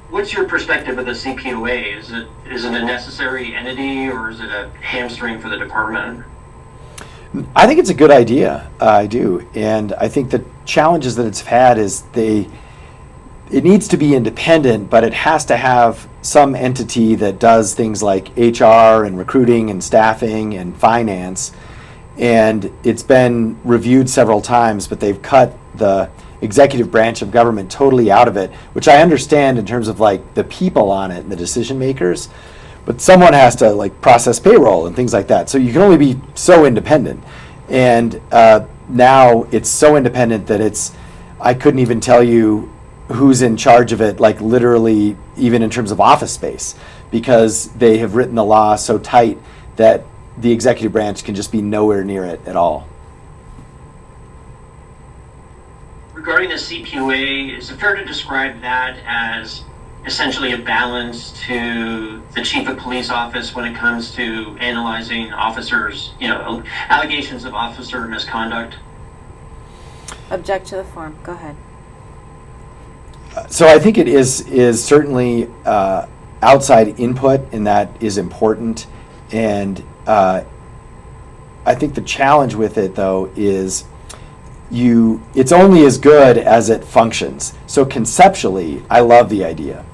What's your perspective of the CPOA? Is it a necessary entity, or is it a hamstring for the department? I think it's a good idea. I do, and I think the challenges that it's had is it needs to be independent, but it has to have some entity that does things like HR and recruiting and staffing and finance. And it's been reviewed several times, but they've cut the executive branch of government totally out of it, which I understand in terms of like the people on it and the decision makers. But someone has to like process payroll and things like that. So you can only be so independent. And now it's so independent that I couldn't even tell you who's in charge of it, like literally even in terms of office space, because they have written the law so tight that the executive branch can just be nowhere near it at all. Regarding the CPOA, is it fair to describe that as essentially a balance to the chief of police office when it comes to analyzing officers, allegations of officer misconduct? Object to the form. Go ahead. So I think it is certainly outside input, and that is important. And I think the challenge with it, though, is it's only as good as it functions. So conceptually, I love the idea.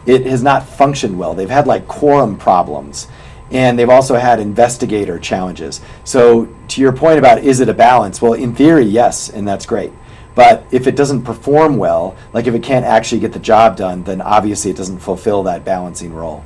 It has not functioned well. They've had like quorum problems, and they've also had investigator challenges. So to your point about is it a balance? Well, in theory, yes, and that's great. But if it doesn't perform well, like if it can't actually get the job done, then obviously it doesn't fulfill that balancing role.